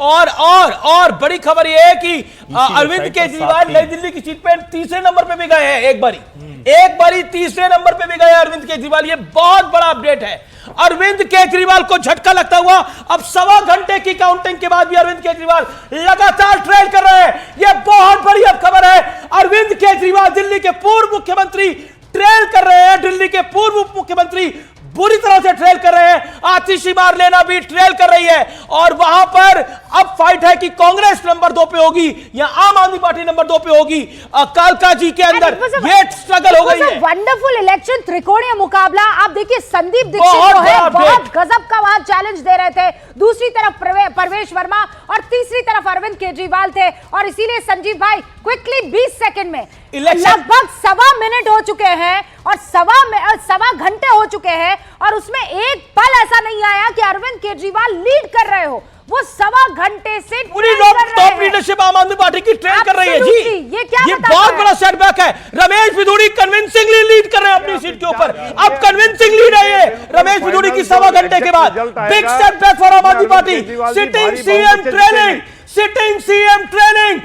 और बड़ी खबर यह है कि अरविंद केजरीवाल नई दिल्ली की सीट पे तीसरे नंबर पे भी गए हैं। एक बारी तीसरे नंबर पे भी गए अरविंद केजरीवाल। ये बहुत बड़ा अपडेट है। अरविंद केजरीवाल को झटका लगता हुआ अब 1.25 घंटे की काउंटिंग के बाद भी अरविंद केजरीवाल लगातार ट्रेल कर रहे हैं। यह बहुत बड़ी अब खबर है। अरविंद केजरीवाल दिल्ली के पूर्व मुख्यमंत्री ट्रेल कर रहे हैं। दिल्ली के पूर्व उप मुख्यमंत्री बुरी तरह से ट्रेल कर रहे हैं। आतिशी मारलेना भी ट्रेल कर रही है और वहां पर अब फाइट है कि कांग्रेस नंबर 2 पे होगी या आम आदमी पार्टी नंबर 2 पे होगी। कालका जी के अंदर ये स्ट्रगल हो गई है। वंडरफुल इलेक्शन, त्रिकोणीय मुकाबला। आप देखिए संदीप दीक्षित जो है बहुत गजब का वहां चैलेंज दे रहे थे। दूसरी तरफ परवेश वर्मा और तीसरी तरफ अरविंद केजरीवाल थे और इसीलिए संजीव भाई क्विकली 20 सेकंड में लगभग 1.25 मिनट हो चुके हैं और 1.25 घंटे हो चुके हैं और उसमें एक पल ऐसा नहीं आया कि अरविंद केजरीवाल लीड कर रहे हो। वो 1.25 घंटे से पूरी टॉप लीडरशिप आम आदमी पार्टी की ट्रेन कर रही है जी। ये बहुत बड़ा सेटबैक है। रमेश बिधूड़ी कन्विंसिंगली लीड कर रहे हैं अपनी सीट के ऊपर। अब कन्विंसिंग लीड है ये रमेश बिधूड़ी की 1.25 घंटे के बाद। बिग सेटबैक फॉर आम आदमी पार्टी। Sitting CM training.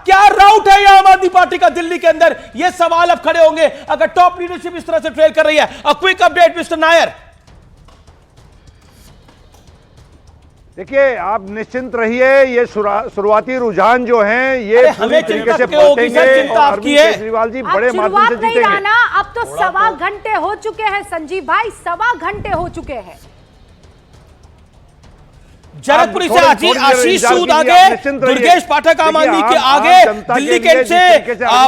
क्या राउट है ये आम आदमी पार्टी का दिल्ली के अंदर? ये सवाल अब खड़े होंगे अगर टॉप लीडरशिप इस तरह से ट्रेल कर रही है। A quick update mister Nair. देखिए आप निश्चिंत रहिए, ये शुरुआती रुझान जो हैं ये पूरी तरीके से पलटेंगे। अरविंद केजरीवाल जी बड़े माध्यम से जीतेंगे। अब तो 1.25 घंटे हो चुके हैं संजीव भाई, 1.25 घंटे हो चुके हैं। जनकपुरी से आशीष सूद आगे, दुर्गेश पाठक आम आदमी के आगे, दिल्ली के से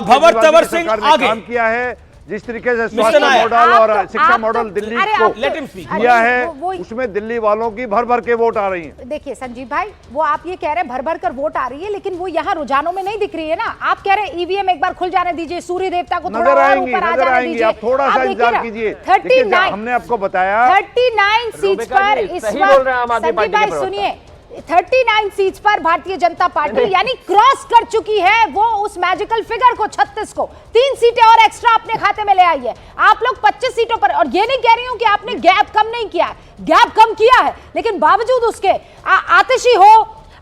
भंवर तंवर सिंह आगे। काम किया है जिस तरीके से स्वास्थ्य मॉडल और शिक्षा मॉडल दिल्ली को किया है, उसमें दिल्ली वालों की भर भर के वोट आ रही है। देखिए संजीव भाई, वो आप ये कह रहे हैं भर भर कर वोट आ रही है, लेकिन वो यहाँ रुझानों में नहीं दिख रही है ना। आप कह रहे हैं ईवीएम एक बार खुल जाने दीजिए, सूर्य देवता को थोड़ा और ऊपर आ जाने दीजिए। आप थोड़ा सा इंतजार कीजिए। 39 हमने आपको बताया 39 सीट्स पर इस वक्त संजीव भाई सुनिए, 39 सीट्स पर भारतीय जनता पार्टी यानी क्रॉस कर चुकी है वो उस मैजिकल फिगर को 36 को। 3 सीटें और एक्स्ट्रा अपने खाते में ले आई है। आप लोग 25 सीटों पर, और ये नहीं कह रही हूं कि आपने गैप कम नहीं किया है, गैप कम किया है, लेकिन बावजूद उसके आतिशी हो,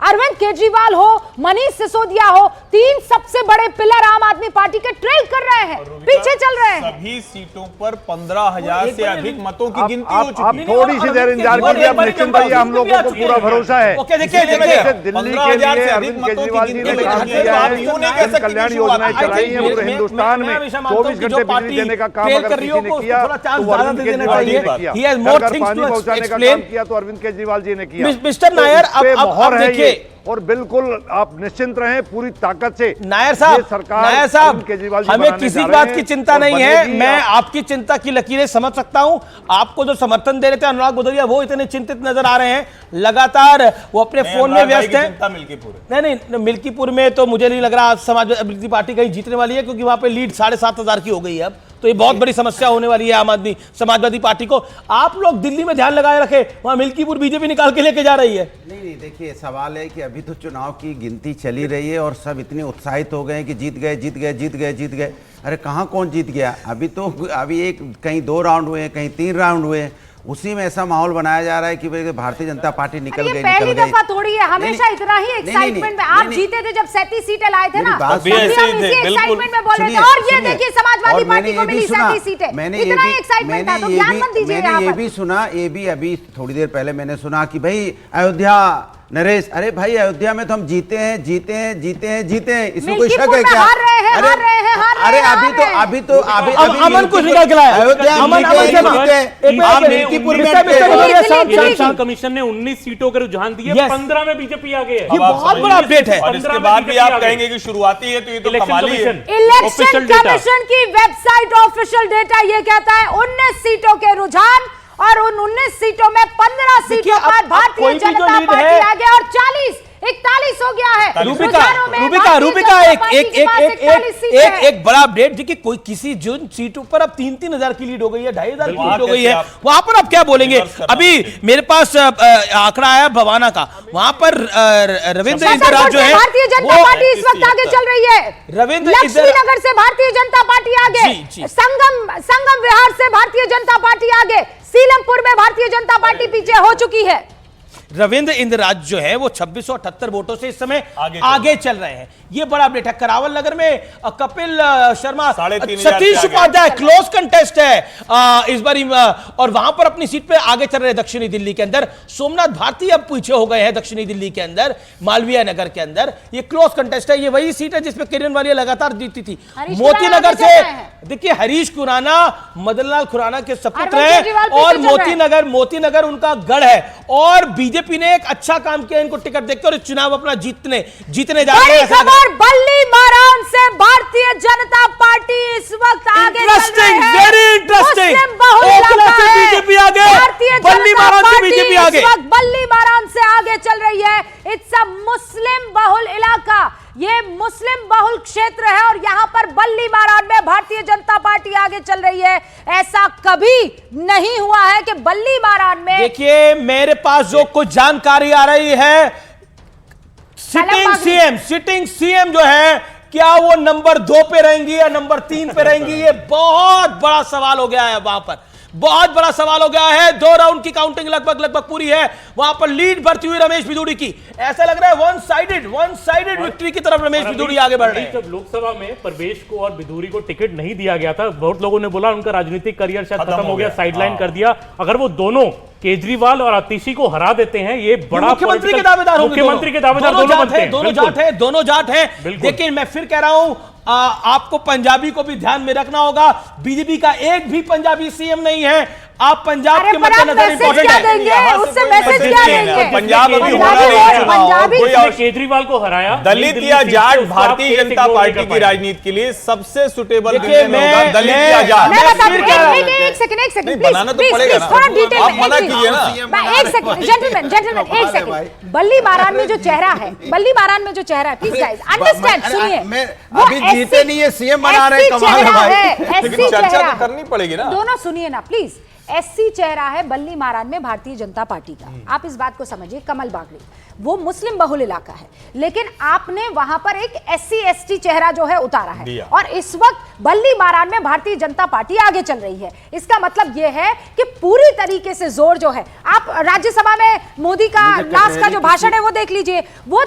अरविंद केजरीवाल हो, मनीष सिसोदिया हो, 3 सबसे बड़े पिलर आम आदमी पार्टी के ट्रेल कर रहे हैं, पीछे चल रहे हैं। सभी सीटों पर 15,000 से अधिक मतों की गिनती हो चुकी है। आप थोड़ी सी देर इंतजार कीजिए, आप निश्चिंत रहिए, हम लोगों को पूरा भरोसा है। देखिए दिल्ली के लिए अरविंद केजरीवाल जी ने काम किया है, कल्याण योजनाएं चलाई है पूरे हिंदुस्तान में। 24 घंटे बिजली देने का काम अगर किसी ने किया तो अरविंद केजरीवाल जी ने किया। पानी पहुंचाने का काम किया तो अरविंद केजरीवाल जी ने किया। मिस्टर नायर अब देखिए, और बिल्कुल आप निश्चिंत रहें पूरी ताकत से। नायर साहब हमें किसी बात की चिंता नहीं है। मैं आपकी चिंता की लकीरें समझ सकता हूं। आपको जो समर्थन दे रहे थे अनुराग भदौरिया, वो इतने चिंतित नजर आ रहे हैं, लगातार वो अपने फोन में व्यस्त हैं। नहीं, मिल्कीपुर में तो मुझे नहीं लग रहा समाजवादी पार्टी कहीं जीतने वाली है, क्योंकि वहां पे लीड 7,500 की हो गई है अब। तो ये बहुत बड़ी समस्या होने वाली है समाजवादी पार्टी को। आप लोग दिल्ली में ध्यान लगाए रखे, वहां मिल्कीपुर बीजेपी निकाल के लेके जा रही है। नहीं, देखिए सवाल है कि अभी तो चुनाव की गिनती चली रही है और सब इतने उत्साहित हो गए कि जीत गए। अरे कहाँ कौन जीत गया? अभी एक कहीं 2 राउंड हुए, कहीं 3 राउंड हुए, उसी में ऐसा माहौल बनाया जा रहा है कि भाई भारतीय जनता पार्टी निकल गई। पहली दफा थोड़ी है, हमेशा इतना ही एक्साइटमेंट में आप जीते थे जब 37 सीटें लाए थे ना, एक्साइटमेंट में बोल रहे थे। और ये देखिए समाजवादी पार्टी को मिली 37 सीटें, इतना एक्साइटमेंट था। तो ज्ञान मत दीजिए। मैंने ये भी सुना, ये भी अभी थोड़ी देर पहले मैंने सुना कि भाई अयोध्या नरेश, अरे भाई अयोध्या में तो हम जीते हैं, इसमें कोई शक है क्या? अरे अभी तो अमन कुछ निकल के लाया अयोध्या मिल्कीपुर में कमीशन ने 19 सीटों के रुझान दिए, 15 में बीजेपी आ गई है। ये बहुत बड़ा अपडेट है। और इसके बाद भी आप कहेंगे कि शुरुआती है, तो ये तो कमाली है। इलेक्शन कमीशन की वेबसाइट ऑफिशियल डेटा ये कहता है 19 सीटों के रुझान और उन 19 सीटों में 15 सीटों पर भारतीय जनता पार्टी आगे और 41 हो गया है। रूबिका एक बड़ा अपडेट देखिए, कोई किसी जो सीटों पर अब 3,000 की लीड हो गई है, 2,500 की लीड हो गई है, वहां पर आप क्या बोलेंगे? अभी मेरे पास आंकड़ा आया भवाना का, वहां पर रविंद्र इंदिरा जो है भारतीय जनता पार्टी इस वक्त आगे चल रही है। लक्ष्मीनगर से भारतीय जनता पार्टी आगे, संगम विहार से भारतीय जनता पार्टी आगे, सीलमपुर में भारतीय जनता पार्टी पीछे हो चुकी है। रविंद्र इंद्रराज जो है वो 2678 वोटों से इस समय आगे चल रहे हैं। ये बड़ा अपडेट है। करावल नगर में कपिल शर्मा, 3,500 सतीश उपाध्याय, क्लोज कंटेस्ट है इस बार, और वहां पर अपनी सीट पे आगे चल रहे हैं। दक्षिणी दिल्ली के अंदर सोमनाथ भारती अब पीछे हो गए हैं। दक्षिणी दिल्ली के अंदर मालवीय नगर के अंदर ये क्लोज कंटेस्ट है। ये वही सीट है जिसपे किरण वालिया लगातार जीतती थी। मोती नगर से देखिए हरीश खुराना मदनलाल खुराना के सपुत्र हैं और मोती नगर उनका गढ़ है, और बीजेपी ने एक अच्छा काम किया इनको टिकट देकर, और चुनाव अपना जीतने जा रहे हैं। खबर बल्ली मारान से भारतीय जनता पार्टी इस वक्त आगे चल रही है। Very interesting. बीजेपी आगे, बल्ली मारान से बीजेपी आगे, इस वक्त बल्ली मारान से आगे चल रही है। इट्स अ मुस्लिम बहुल इलाका, ये मुस्लिम बहुल क्षेत्र है, और यहां पर बल्ली मारान में भारतीय जनता पार्टी आगे चल रही है। ऐसा कभी नहीं हुआ है कि बल्ली मारान में। देखिए मेरे पास जो कुछ जानकारी आ रही है, सिटिंग सीएम जो है, क्या वो नंबर 2 पे रहेंगी या नंबर 3 पे रहेंगी, ये बहुत बड़ा सवाल हो गया है। वहां पर बहुत बड़ा सवाल हो गया है। 2 राउंड की काउंटिंग लगभग पूरी है। वहां पर लीड बढ़ती हुई रमेश बिधूड़ी की, ऐसा लग रहा है वन साइडेड विक्ट्री की तरफ रमेश बिधूड़ी आगे बढ़ रहे हैं। जब लोकसभा में परवेश को और बिधूड़ी को टिकट नहीं दिया गया था, बहुत लोगों ने बोला उनका राजनीतिक करियर शायद खत्म हो गया, साइडलाइन कर दिया। अगर वो दोनों केजरीवाल और आतिशी को हरा देते हैं, ये बड़ा मुख्यमंत्री के दावेदार होंगे। मुख्यमंत्री के दावेदार दोनों जाट हैं। लेकिन मैं फिर कह रहा हूं, आपको पंजाबी को भी ध्यान में रखना होगा। बीजेपी का एक भी पंजाबी सीएम नहीं है। आप पंजाब के मद्देनजर इंपॉर्टेंट है। उससे मैसेज क्या देंगे? पंजाब अभी होना नहीं है। केजरीवाल को हराया, दलित या जाट भारतीय जनता पार्टी की राजनीति के लिए सबसे सुटेबल दलित या जाट। एक सेकंड बनाना तो पड़ेगा ना, थोड़ा डिटेल आप मना कीजिए ना। एक सेकंड जेंटलमैन एक सेकंड। बल्ली मारान में जो चेहरा है, प्लीज गाइस अंडरस्टैंड, सुनिए। अभी जीते नहीं है, सीएम बना रहे, कमाल है भाई। चर्चा तो करनी पड़ेगी ना। दोनों सुनिए ना प्लीज। एससी चेहरा है बल्ली मारान में भारतीय जनता पार्टी का, आप इस बात को समझिए। कमल बागड़ी वो मुस्लिम बहुल इलाका है, लेकिन आपने वहां पर एक एससी एसटी चेहरा जो है उतारा है, और इस वक्त बल्ली मारान में भारतीय जनता पार्टी आगे चल रही है। इसका मतलब यह है कि पूरी तरीके से जोर जो है, आप राज्यसभा में मोदी का लास्ट का जो भाषण है वो देख लीजिए, वो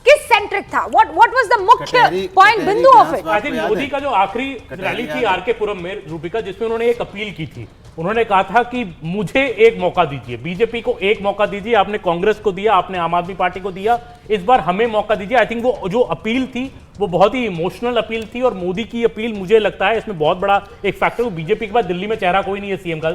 किस सेंट्रिक था, व्हाट वाज द मुख्य पॉइंट, बिंदु of it. I think Modi का जो आखिरी रैली थी आरके पुरम में, रूपिका, जिसमें उन्होंने एक अपील की थी। उन्होंने कहा था कि मुझे एक मौका दीजिए, बीजेपी को एक मौका दीजिए। आपने कांग्रेस को दिया, आपने आम आदमी पार्टी को दिया, इस बार हमें मौका दीजिए। आई थिंक वो जो अपील थी वो बहुत ही इमोशनल अपील थी, और मोदी की अपील मुझे लगता है इसमें बहुत बड़ा एक फैक्टर। बीजेपी के बाद दिल्ली में चेहरा कोई नहीं है सीएम का।